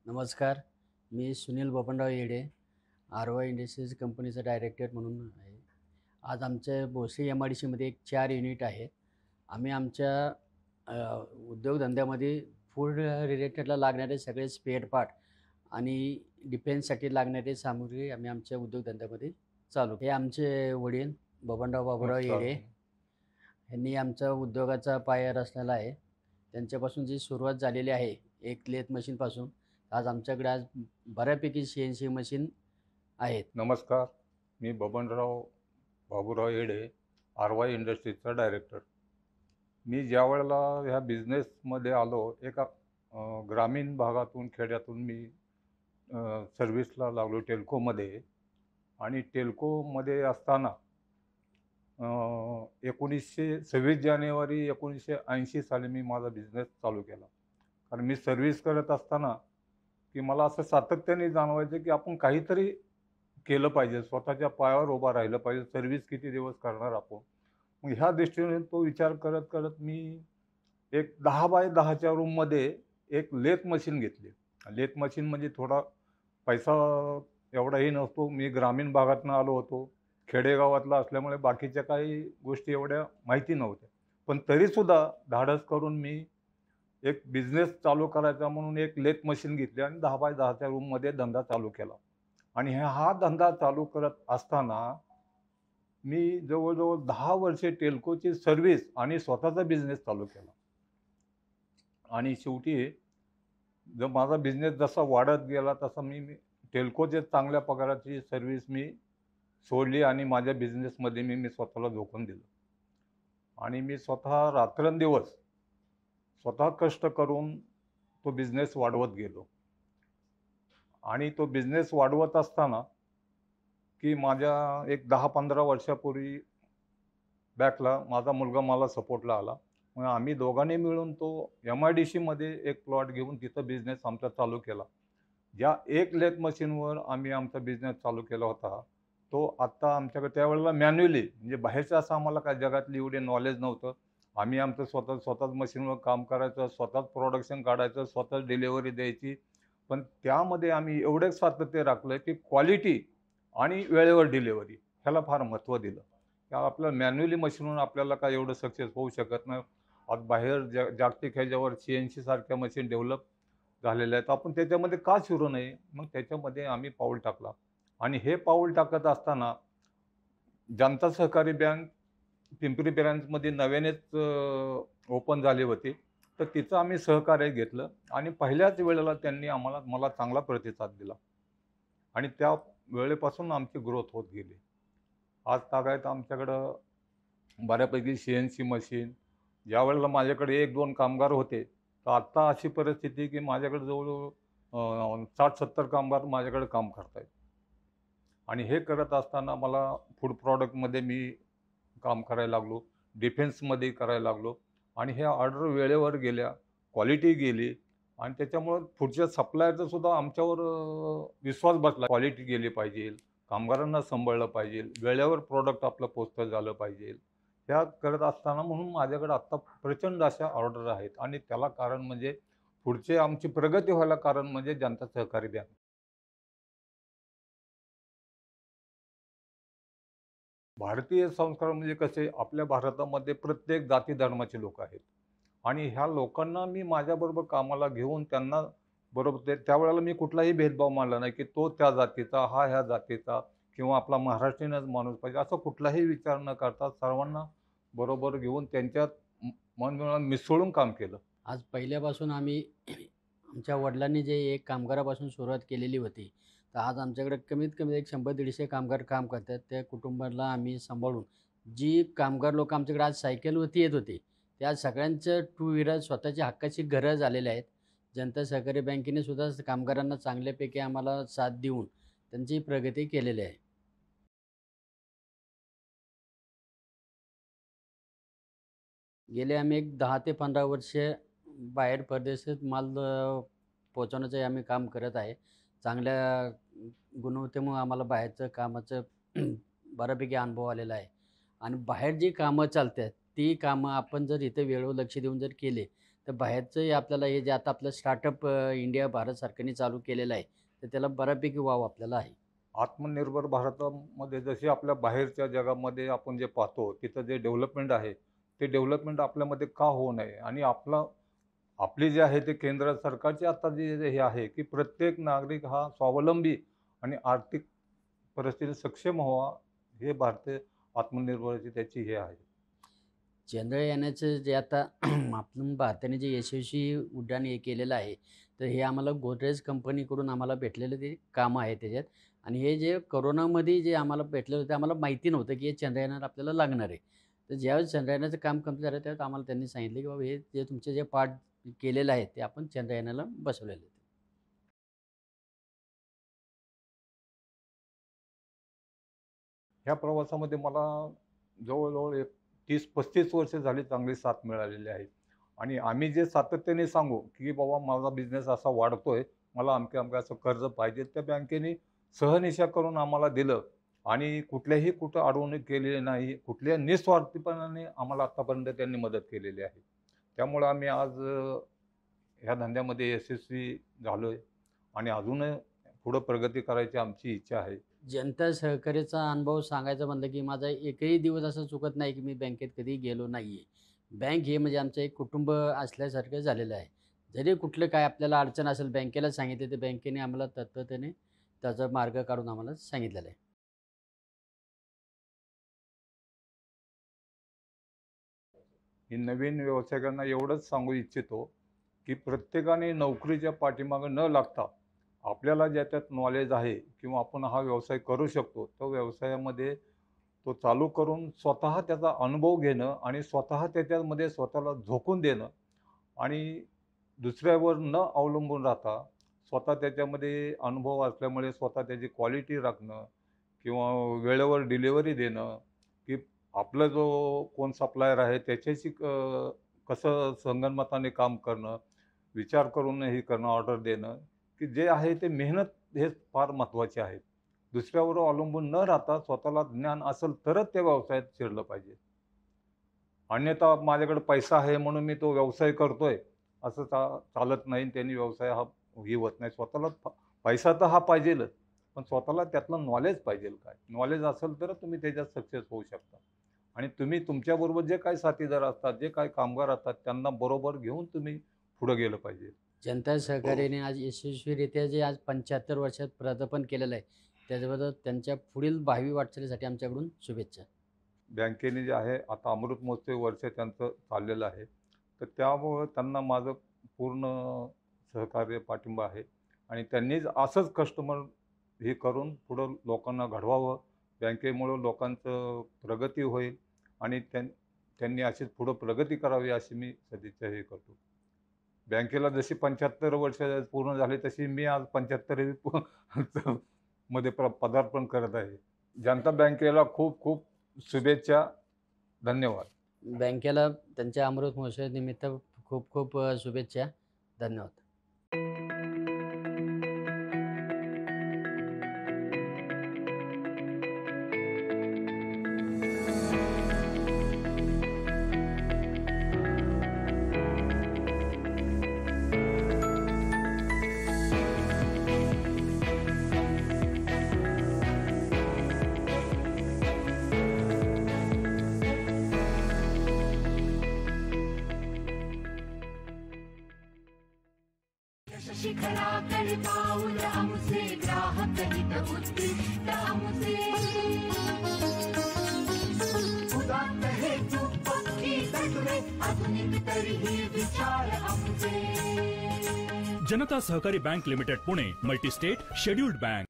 नमस्कार. मी सुनील बबनराव येडे, R-Y industries कंपनीचा director म्हणून आहे. आज आमच्या भोसरी एम-आय-डी-सीमध्ये एक 4 युनिट आहेत. आम्ही आमच्या अ, उद्योगधंद्यामध्ये फूड रिलेटेडला लागणारे सगळे स्पेअर पार्ट आणि डिफेन्ससाठी लागणारी सामुग्री आम्ही आमच्या उद्योगधंद्यामध्ये चालू. हे आमचे वडील बबनराव बाबूराव नमस्कार. येडे यांनी आमचा उद्योगाचा पाया रचलेला आहे. त्यांच्यापासून जी सुरुवात झालेली आहे, एक लेथ मशीनपासून, आज आमच्याकडे बऱ्यापैकी CNC मशीन आहेत. नमस्कार. मी बबनराव बाबूराव येडे, आर-वाय इंडस्ट्रीजचा डायरेक्टर. मी ज्यावेळेला ह्या बिझनेसमध्ये आलो, एका ग्रामीण भागातून, खेड्यातून मी सर्व्हिसला लागलो टेल्कोमध्ये. आणि टेल्कोमध्ये असताना 26 जानेवारी 1980 साली मी माझा बिझनेस चालू केला. कारण मी सर्व्हिस करत असताना की मला असं सातत्याने जाणवायचं की आपण काहीतरी केलं पाहिजे, स्वतःच्या पायावर उभा राहिलं पाहिजे. सर्व्हिस किती दिवस करणार आपण. मग ह्या दृष्टीने तो विचार करत करत मी एक 10 बाय 10च्या रूममध्ये एक लेथ मशीन घेतली. लेथ मशीन म्हणजे थोडा पैसा एवढाही नसतो. मी ग्रामीण भागातून आलो होतो, खेडेगावातला असल्यामुळे बाकीच्या काही गोष्टी एवढ्या माहिती नव्हत्या. पण तरीसुद्धा धाडस करून मी एक बिझनेस चालू करायचा म्हणून एक लेथ मशीन घेतली आणि 10 बाय 10च्या रूममध्ये धंदा चालू केला. आणि हा धंदा चालू करत असताना मी जवळजवळ 10 वर्षे टेल्कोची सर्व्हिस आणि स्वतःचा बिझनेस चालू केला. आणि शेवटी माझा बिझनेस जसा वाढत गेला तसा मी मी टेल्कोचे चांगल्या पगाराची सर्व्हिस मी सोडली आणि माझ्या बिझनेसमध्ये मी स्वतःला झोकून दिलं. आणि मी स्वतः रात्रंदिवस स्वतः कष्ट करून तो बिझनेस वाढवत गेलो. आणि तो बिझनेस वाढवत असताना की माझ्या एक 10-15 वर्षापूर्वी बॅकला माझा मुलगा मला सपोर्टला आला. मग आम्ही दोघांनी मिळून तो एम-आय-डी-सीमध्ये एक प्लॉट घेऊन तिथं बिझनेस आमचा चालू केला. ज्या एक लेथ मशीनवर आम्ही आमचा बिझनेस चालू केला होता, तो आत्ता आमच्याकडे त्यावेळेला मॅन्युअली, म्हणजे बाहेरचं असं आम्हाला काय जगातली एवढे नॉलेज नव्हतं. आम्ही आमचं स्वतःच मशीनवर काम करायचं, स्वतःच प्रोडक्शन काढायचं, स्वतःच डिलिव्हरी द्यायची. पण त्यामध्ये आम्ही एवढं सातत्य राखलं की क्वालिटी आणि वेळेवर डिलिव्हरी ह्याला फार महत्त्व दिलं. आपलं मॅन्युअली मशीनवरून आपल्याला काय एवढं सक्सेस होऊ शकत नाही. आज बाहेर जागतिक ह्याच्यावर CNC सारख्या मशीन डेव्हलप झालेल्या आहेत. आपण त्याच्यामध्ये का शिरू नये? मग त्याच्यामध्ये आम्ही पाऊल टाकला. आणि हे पाऊल टाकत असताना जनता सहकारी बँक पिंपरी ब्रांचमध्ये नव्यानेच ओपन झाली होती. तर तिचं आम्ही सहकार्य घेतलं आणि पहिल्याच वेळेला त्यांनी मला चांगला प्रतिसाद दिला. आणि त्या वेळेपासून आमची ग्रोथ होत गेली. आज तागायत आमच्याकडं बऱ्यापैकी CNC मशीन, ज्यावेळेला माझ्याकडे 1-2 कामगार होते, तर आत्ता अशी परिस्थिती की माझ्याकडे जवळ-जवळ 60-70 कामगार माझ्याकडे काम करत आहेत. आणि हे करत असताना मला फूड प्रॉडक्टमध्ये मी काम करायला लागलो, डिफेन्समध्ये करायला लागलो. आणि ह्या ऑर्डर वेळेवर गेल्या, क्वालिटी गेली आणि त्याच्यामुळं पुढच्या सप्लायरचा सुद्धा आमच्यावर विश्वास बसला. क्वालिटी गेली पाहिजे, कामगारांना सांभाळलं पाहिजे, वेळेवर प्रॉडक्ट आपलं पोचतं झालं पाहिजे. त्या करत असताना म्हणून माझ्याकडे आत्ता प्रचंड अशा ऑर्डर आहेत. आणि त्याला कारण म्हणजे पुढची आमची प्रगती व्हायला कारण म्हणजे जनता सहकारी बँक. भारतीय संस्कार म्हणजे कसे, आपल्या भारतामध्ये प्रत्येक जाती धर्माचे लोक आहेत. आणि ह्या लोकांना मी माझ्याबरोबर कामाला घेऊन त्यांना बरोबर त्यावेळेला मी कुठलाही भेदभाव मानला नाही की तो त्या जातीचा, हा ह्या जातीचा, किंवा आपला महाराष्ट्रीयनच माणूस पाहिजे असं कुठलाही विचार न करता सर्वांना बरोबर घेऊन त्यांच्यात मन मिळून मिसळून काम केलं. आज पहिल्यापासून आम्ही आमच्या वडिलांनी जे एक कामगारापासून सुरुवात केलेली होती, तर आज आमच्याकडे कमीत कमी एक 100-150 कामगार काम करतात. त्या कुटुंबाला आम्ही सांभाळून जी कामगार लोकं आमच्याकडे आज सायकलवरती येत होते, त्या सगळ्यांचं टू व्हीलर स्वतःची हक्काची घरं झालेली आहेत. जनता सहकारी बँकेने सुद्धा कामगारांना चांगल्यापैकी आम्हाला साथ देऊन त्यांची प्रगती केलेली आहे. गेले आम्ही एक 10 ते 15 वर्ष बाहेर परदेशात माल पोहोचवण्याचं आम्ही काम करत आहे. चांगल्या गुणवत्तेमुळे आम्हाला बाहेरचं कामाचं बऱ्यापैकी अनुभव आलेला आहे. आणि बाहेर जी कामं चालतात, ती कामं आपण जर इथे वेळेवर लक्ष देऊन जर केले, तर बाहेरचंही आपल्याला हे जे आता आपलं स्टार्टअप इंडिया भारत सरकारने चालू केलेलं आहे, तर त्याला बऱ्यापैकी वाव आपल्याला आहे. आत्मनिर्भर भारतामध्ये जशी आपल्या बाहेरच्या जगामध्ये आपण जे पाहतो, तिथं जे डेव्हलपमेंट आहे, ते डेव्हलपमेंट आपल्यामध्ये का होऊ नये? आणि आपली जे आहे ते केंद्र सरकारची आता जे हे आहे, की प्रत्येक नागरिक हा स्वावलंबी आणि आर्थिक परिस्थितीत सक्षम व्हावा, हे भारतीय आत्मनिर्भरची त्याची हे आहे. चंद्रयानाचं जे आता आपण भारताने जे यशस्वी उड्डाण हे केलेलं आहे, तर हे आम्हाला गोदरेज कंपनीकडून आम्हाला भेटलेलं ते कामं आहे त्याच्यात. आणि हे जे कोरोनामध्ये जे आम्हाला भेटलेलं होतं, आम्हाला माहिती नव्हतं की हे चंद्रयानावर आपल्याला लागणार आहे. तर ज्यावेळेस चंद्रयानाचं काम कंप्लीट झालं, त्यावेळेस आम्हाला त्यांनी सांगितलं की बाबा हे जे तुमचे जे पार्ट केलेलं आहे, ते आपण चंद्रयानाला बसवलेलं आहे. ह्या प्रवासामध्ये मला जवळ-जवळ एक 30-35 वर्ष झाली चांगली साथ मिळालेली आहे. आणि आम्ही जे सातत्याने सांगू, की बाबा माझा बिझनेस असा वाढतोय, मला अमक्या-अमक्या असं कर्ज पाहिजे, त्या बँकेने सहनिशा करून आम्हाला दिलं आणि कुठं अडवणूक केलेली नाही. कुठल्याही निस्वार्थीपणाने आम्हाला आत्तापर्यंत त्यांनी मदत केलेली आहे. त्यामुळं आम्ही आज ह्या धंद्यामध्ये यशस्वी झालोय आणि अजूनही पुढं प्रगती करायची आमची इच्छा आहे. जनता सहकार्याचा अनुभव सांगायचा म्हणलं की माझा एकही दिवस असं चुकत नाही की मी बँकेत कधी गेलो नाही आहे. बँक हे म्हणजे आमचं एक कुटुंब असल्यासारखं झालेलं आहे. जरी कुठलं काय आपल्याला अडचण असेल बँकेला सांगितलं, तर बँकेने आम्हाला तत्परतेने त्याचा मार्ग काढून आम्हाला सांगितलेला आहे. मी नवीन व्यावसायिकांना एवढंच सांगू इच्छितो, की प्रत्येकाने नोकरीच्या पाठीमागे न लागता आपल्याला ज्याच्यात नॉलेज आहे किंवा आपण हा व्यवसाय करू शकतो, तो व्यवसायामध्ये तो चालू करून स्वतः त्याचा अनुभव घेणं आणि स्वतः त्याच्यामध्ये स्वतःला झोकून देणं आणि दुसऱ्यावर न अवलंबून राहता स्वतः त्याच्यामध्ये अनुभव असल्यामुळे स्वतः त्याची क्वालिटी राखणं किंवा वेळेवर डिलिव्हरी देणं, की आपला जो कोण सप्लायर आहे त्याच्याशी कसं संगनमताने काम करणं, विचार करून हे करणं, ऑर्डर देणं, की जे आहे ते मेहनत हे फार महत्त्वाचे आहे. दुसऱ्यावर अवलंबून न राहता स्वतःला ज्ञान असेल तरच त्या व्यवसायात शिरलं पाहिजे. अन्यथा माझ्याकडे पैसा आहे म्हणून मी तो व्यवसाय करतोय, असं चालत नाही आणि त्यांनी व्यवसाय हा हे होत नाही. स्वतःला पैसा तर हा पाहिजेलच, पण स्वतःला त्यातलं नॉलेज पाहिजेल काय? नॉलेज असेल तर तुम्ही त्याच्यात सक्सेस होऊ शकता. आणि तुम्ही तुमच्याबरोबर जे काही साथीदार असतात, जे काही कामगार असतात, त्यांना बरोबर घेऊन तुम्ही पुढे गेलं पाहिजे. जनता सहकार्याने आज यशस्वीरित्या जे आज 75 वर्षात पदार्पण केलेलं आहे, त्याच्याबद्दल त्यांच्या पुढील भावी वाटचालीसाठी आमच्याकडून शुभेच्छा. बँकेने जे आहे आता अमृत महोत्सवी वर्ष त्यांचं चाललेलं आहे. तर त्यामुळं त्यांना माझं पूर्ण सहकार्य, पाठिंबा आहे आणि त्यांनीच असंच कस्टमर हे करून पुढं लोकांना घडवावं. बँकेमुळं लोकांचं प्रगती होईल आणि त्यांनी अशीच पुढं प्रगती करावी अशी मी सदिच्छा हे करतो. बँकेला जशी 75 वर्ष पूर्ण झाली तशी मी आज 75वी मध्ये पदार्पण करत आहे. जनता बँकेला खूप खूप शुभेच्छा. धन्यवाद. बँकेला त्यांच्या अमृत महोत्सवानिमित्त खूप खूप शुभेच्छा. धन्यवाद. शिखराकडे पाऊल आमचे ग्राहक हित उद्दिष्ट आमचे उदात्त हेतू पक्की तत्वे आधुनिक तरीही विचार आमचे. जनता सहकारी bank limited Pune, multi state scheduled bank.